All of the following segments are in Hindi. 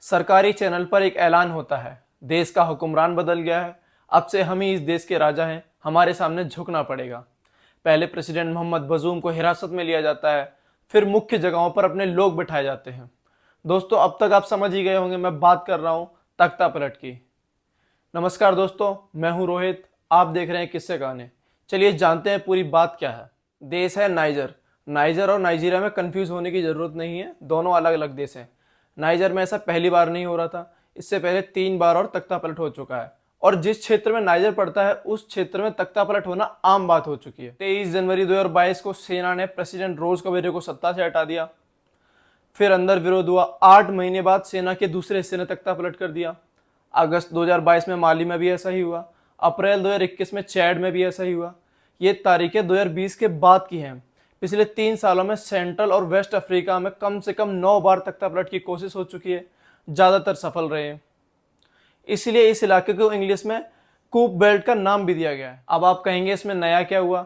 सरकारी चैनल पर एक ऐलान होता है, देश का हुक्मरान बदल गया है, अब से हम ही इस देश के राजा हैं, हमारे सामने झुकना पड़ेगा। पहले प्रेसिडेंट मोहम्मद बजूम को हिरासत में लिया जाता है, फिर मुख्य जगहों पर अपने लोग बिठाए जाते हैं। दोस्तों, अब तक आप समझ ही गए होंगे मैं बात कर रहा हूं तख्ता पलट की। नमस्कार दोस्तों, मैं हूं रोहित, आप देख रहे हैं किस्से कहानी। चलिए जानते हैं पूरी बात क्या है। देश है नाइजर। नाइजर और नाइजीरिया में कंफ्यूज होने की जरूरत नहीं है, दोनों अलग अलग देश हैं। नाइजर में ऐसा पहली बार नहीं हो रहा था, इससे पहले 3 बार और तख्ता पलट हो चुका है। और जिस क्षेत्र में नाइजर पड़ता है उस क्षेत्र में तख्ता पलट होना आम बात हो चुकी है। 23 जनवरी 2022 को सेना ने प्रेसिडेंट रोज कबीरे को सत्ता से हटा दिया। फिर अंदर विरोध हुआ, 8 महीने बाद सेना के दूसरे हिस्से ने तख्ता पलट कर दिया। अगस्त 2022 में माली में भी ऐसा ही हुआ। अप्रैल 2021 में चैड में भी ऐसा ही हुआ। ये तारीखें 2020 के बाद की हैं। पिछले 3 सालों में सेंट्रल और वेस्ट अफ्रीका में कम से कम 9 बार तख्ता पलट की कोशिश हो चुकी है, ज़्यादातर सफल रहे हैं। इसलिए इस इलाके को इंग्लिश में कूप बेल्ट का नाम भी दिया गया है। अब आप कहेंगे इसमें नया क्या हुआ?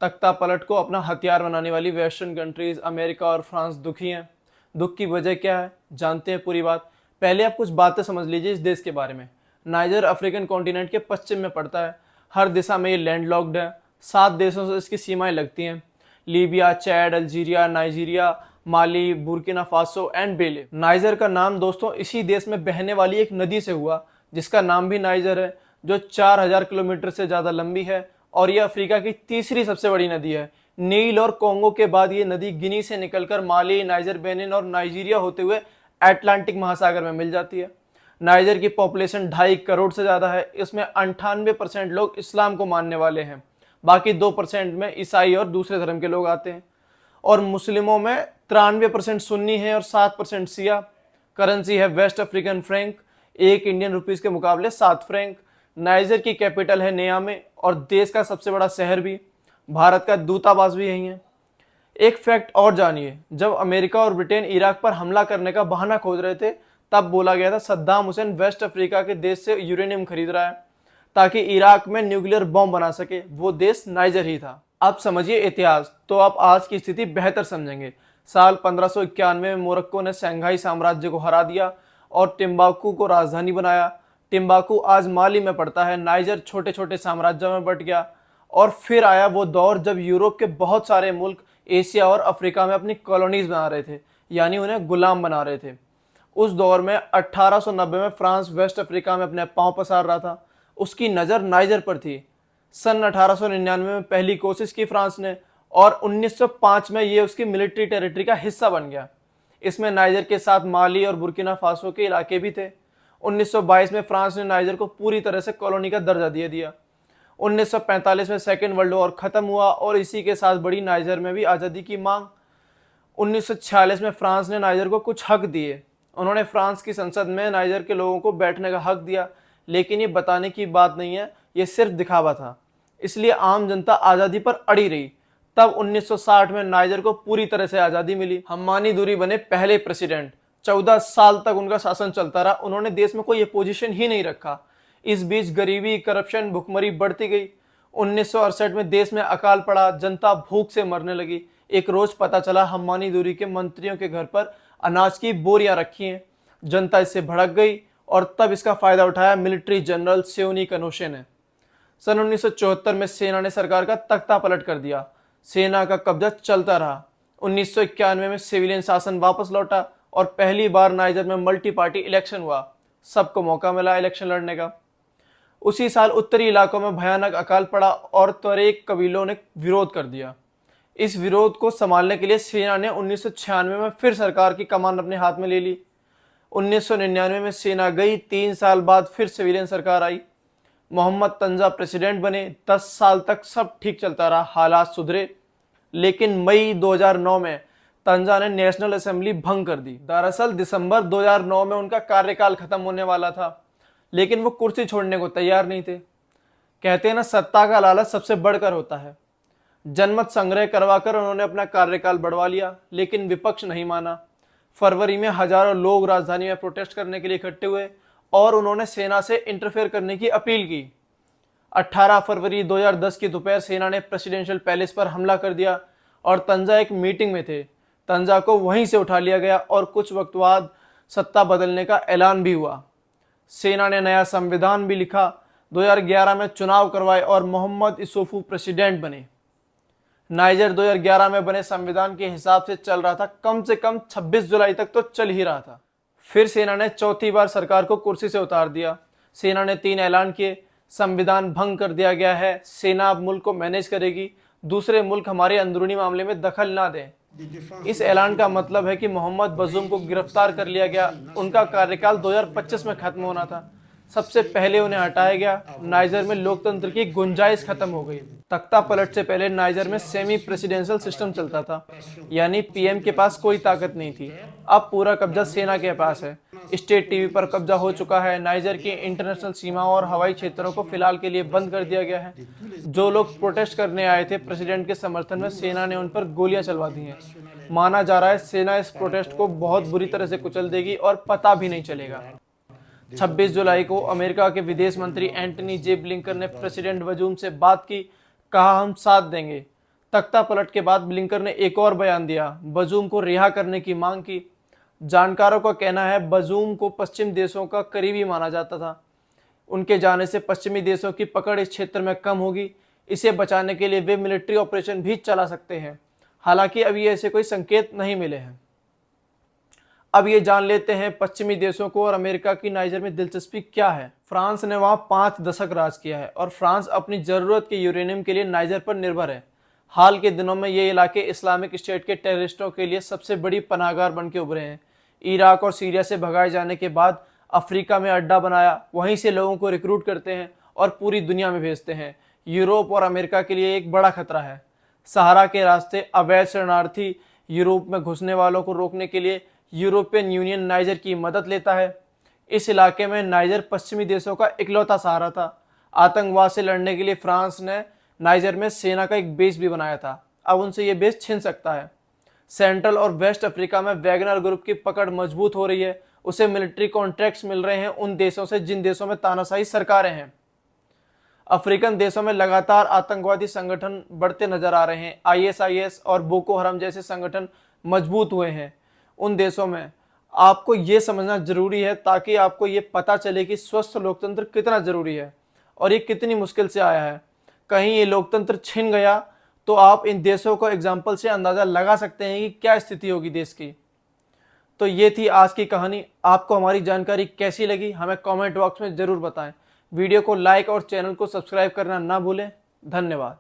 तख्ता पलट को अपना हथियार बनाने वाली वेस्टर्न कंट्रीज अमेरिका और फ्रांस दुखी हैं। दुख की वजह क्या है, जानते हैं पूरी बात। पहले आप कुछ बातें समझ लीजिए इस देश के बारे में। नाइजर अफ्रीकन कॉन्टिनेंट के पश्चिम में पड़ता है। हर दिशा में ये लैंडलॉक्ड है। 7 देशों से इसकी सीमाएं लगती हैं: Libya, Chad, Algeria, Nigeria, Mali, Burkina Faso and बेले। नाइजर का नाम दोस्तों इसी देश में बहने वाली एक नदी से हुआ, जिसका नाम भी नाइजर है, जो 4000 किलोमीटर से ज़्यादा लंबी है और यह अफ्रीका की तीसरी सबसे बड़ी नदी है। नील और कोंगो के बाद ये नदी गिनी से निकलकर माली, नाइजर, बेनिन और नाइजीरिया होते हुए अटलांटिक महासागर में मिल जाती है। नाइजर की पॉपुलेशन 2.5 करोड़ से ज़्यादा है। इसमें 98% लोग इस्लाम को मानने वाले हैं, बाकी 2% में ईसाई और दूसरे धर्म के लोग आते हैं। और मुस्लिमों में 93% सुन्नी है और 7% शिया। करेंसी है West African franc, 1 Indian rupees के मुकाबले 7 फ्रैंक। नाइजर की कैपिटल है नियामे और देश का सबसे बड़ा शहर भी। भारत का दूतावास भी यहीं है। एक फैक्ट और जानिए, जब अमेरिका और ब्रिटेन इराक पर हमला करने का बहाना खोज रहे थे, तब बोला गया था सद्दाम हुसैन वेस्ट अफ्रीका के देश से यूरेनियम खरीद रहा है ताकि इराक में न्यूक्लियर बॉम्ब बना सके। वो देश नाइजर ही था। अब समझिए इतिहास, तो आप आज की स्थिति बेहतर समझेंगे। साल 1591 में मोरक्को ने शंघाई साम्राज्य को हरा दिया और टिम्बाकू को राजधानी बनाया। टिम्बाकू आज माली में पड़ता है। नाइजर छोटे छोटे साम्राज्यों में बट गया। और फिर आया वो दौर जब यूरोप के बहुत सारे मुल्क एशिया और अफ्रीका में अपनी कॉलोनीज बना रहे थे, यानी उन्हें गुलाम बना रहे थे। उस दौर में 1890 में फ्रांस वेस्ट अफ्रीका में अपने पांव पसार रहा था। उसकी नज़र नाइजर पर थी। सन 1899 में पहली कोशिश की फ्रांस ने और 1905 में ये उसकी मिलिट्री टेरिटरी का हिस्सा बन गया। इसमें नाइजर के साथ माली और बुर्किना फासो के इलाके भी थे। 1922 में फ्रांस ने नाइजर को पूरी तरह से कॉलोनी का दर्जा दे दिया। 1945 में सेकेंड वर्ल्ड वॉर खत्म हुआ और इसी के साथ बड़ी नाइजर में भी आज़ादी की मांग। 1946 में फ्रांस ने नाइजर को कुछ हक दिए। उन्होंने फ्रांस की संसद में नाइजर के लोगों को बैठने का हक दिया, लेकिन ये बताने की बात नहीं है, ये सिर्फ दिखावा था। इसलिए आम जनता आज़ादी पर अड़ी रही। तब 1960 में नाइजर को पूरी तरह से आज़ादी मिली। हम्मानी दूरी बने पहले प्रेसिडेंट। 14 साल तक उनका शासन चलता रहा। उन्होंने देश में कोई अपोजिशन ही नहीं रखा। इस बीच गरीबी, करप्शन, भुखमरी बढ़ती गई। 1968 में देश में अकाल पड़ा, जनता भूख से मरने लगी। एक रोज पता चला हम्मानी दूरी के मंत्रियों के घर पर अनाज की बोरियां रखी हैं। जनता इससे भड़क गई और तब इसका फायदा उठाया मिलिट्री जनरल सेओनी कनोशे ने। सन 1974 में सेना ने सरकार का तख्ता पलट कर दिया। सेना का कब्जा चलता रहा। 1991 में सिविलियन शासन वापस लौटा और पहली बार नाइजर में मल्टी पार्टी इलेक्शन हुआ। सबको मौका मिला इलेक्शन लड़ने का। उसी साल उत्तरी इलाकों में भयानक अकाल पड़ा और त्वरेक कबीलों ने विरोध कर दिया। इस विरोध को संभालने के लिए सेना ने 1996 में फिर सरकार की कमान अपने हाथ में ले ली। 1999 में सेना गई। 3 साल बाद फिर सिविलियन सरकार आई। मोहम्मद तंजा प्रेसिडेंट बने। 10 साल तक सब ठीक चलता रहा, हालात सुधरे। लेकिन मई 2009 में तंजा ने नेशनल असेंबली भंग कर दी। दरअसल दिसंबर 2009 में उनका कार्यकाल खत्म होने वाला था, लेकिन वो कुर्सी छोड़ने को तैयार नहीं थे। कहते हैं ना, सत्ता का लालच सबसे बढ़कर होता है। जनमत संग्रह करवाकर उन्होंने अपना कार्यकाल बढ़वा लिया, लेकिन विपक्ष नहीं माना। फरवरी में हजारों लोग राजधानी में प्रोटेस्ट करने के लिए इकट्ठे हुए और उन्होंने सेना से इंटरफेयर करने की अपील की। 18 फरवरी 2010 की दोपहर सेना ने प्रेसिडेंशियल पैलेस पर हमला कर दिया और तंजा एक मीटिंग में थे। तंजा को वहीं से उठा लिया गया और कुछ वक्त बाद सत्ता बदलने का ऐलान भी हुआ। सेना ने नया संविधान भी लिखा, 2011 में चुनाव करवाए और मोहम्मद इसोफू प्रेसिडेंट बने। नाइजर 2011 में बने संविधान के हिसाब से चल रहा था, कम से कम 26 जुलाई तक तो चल ही रहा था। फिर सेना ने चौथी बार सरकार को कुर्सी से उतार दिया। सेना ने 3 ऐलान किए, संविधान भंग कर दिया गया है, सेना अब मुल्क को मैनेज करेगी, दूसरे मुल्क हमारे अंदरूनी मामले में दखल ना दें। इस ऐलान का मतलब है कि मोहम्मद बजूम को गिरफ्तार कर लिया गया। उनका कार्यकाल 2025 में खत्म होना था, सबसे पहले उन्हें हटाया गया। नाइजर में लोकतंत्र की गुंजाइश खत्म हो गई। तख्ता पलट से पहले नाइजर में सेमी प्रेसिडेंशियल सिस्टम चलता था, यानी पीएम के पास कोई ताकत नहीं थी। अब पूरा कब्जा सेना के पास है। स्टेट टीवी पर कब्जा हो चुका है। नाइजर की इंटरनेशनल सीमाओं और हवाई क्षेत्रों को फिलहाल के लिए बंद कर दिया गया है। जो लोग प्रोटेस्ट करने आए थे प्रेसिडेंट के समर्थन में, सेना ने उन पर गोलियां चलवा दी हैं। माना जा रहा है सेना इस प्रोटेस्ट को बहुत बुरी तरह से कुचल देगी और पता भी नहीं चलेगा। 26 जुलाई को अमेरिका के विदेश मंत्री एंटनी जे ब्लिंकन ने प्रेसिडेंट बजूम से बात की, कहा हम साथ देंगे। तख्ता पलट के बाद ब्लिंकन ने एक और बयान दिया, बजूम को रिहा करने की मांग की। जानकारों का कहना है बजूम को पश्चिम देशों का करीबी माना जाता था। उनके जाने से पश्चिमी देशों की पकड़ इस क्षेत्र में कम होगी। इसे बचाने के लिए वे मिलिट्री ऑपरेशन भी चला सकते हैं। हालांकि अभी ऐसे कोई संकेत नहीं मिले हैं। अब ये जान लेते हैं पश्चिमी देशों को और अमेरिका की नाइजर में दिलचस्पी क्या है। फ्रांस ने वहां 5 दशक राज किया है और फ्रांस अपनी जरूरत के यूरेनियम के लिए नाइजर पर निर्भर है। हाल के दिनों में ये इलाके इस्लामिक स्टेट के टेररिस्टों के लिए सबसे बड़ी पनाहगार बन के उभरे हैं। इराक और सीरिया से भगाए जाने के बाद अफ्रीका में अड्डा बनाया, वहीं से लोगों को रिक्रूट करते हैं और पूरी दुनिया में भेजते हैं। यूरोप और अमेरिका के लिए एक बड़ा खतरा है। सहारा के रास्ते अवैध शरणार्थी यूरोप में घुसने वालों को रोकने के लिए यूरोपियन यूनियन नाइजर की मदद लेता है। इस इलाके में नाइजर पश्चिमी देशों का इकलौता सहारा था। आतंकवाद से लड़ने के लिए फ्रांस ने नाइजर में सेना का एक बेस भी बनाया था। अब उनसे ये बेस छिन सकता है। सेंट्रल और वेस्ट अफ्रीका में वैगनर ग्रुप की पकड़ मजबूत हो रही है। उसे मिलिट्री कॉन्ट्रैक्ट्स मिल रहे हैं उन देशों से जिन देशों में तानाशाही सरकारें हैं। अफ्रीकन देशों में लगातार आतंकवादी संगठन बढ़ते नजर आ रहे हैं। आईएसआईएस और बोको हराम जैसे संगठन मजबूत हुए हैं उन देशों में। आपको ये समझना जरूरी है ताकि आपको ये पता चले कि स्वस्थ लोकतंत्र कितना जरूरी है और ये कितनी मुश्किल से आया है। कहीं ये लोकतंत्र छिन गया तो आप इन देशों को एग्जाम्पल से अंदाजा लगा सकते हैं कि क्या स्थिति होगी देश की। तो ये थी आज की कहानी। आपको हमारी जानकारी कैसी लगी हमें कमेंट बॉक्स में जरूर बताएं। वीडियो को लाइक और चैनल को सब्सक्राइब करना ना भूलें। धन्यवाद।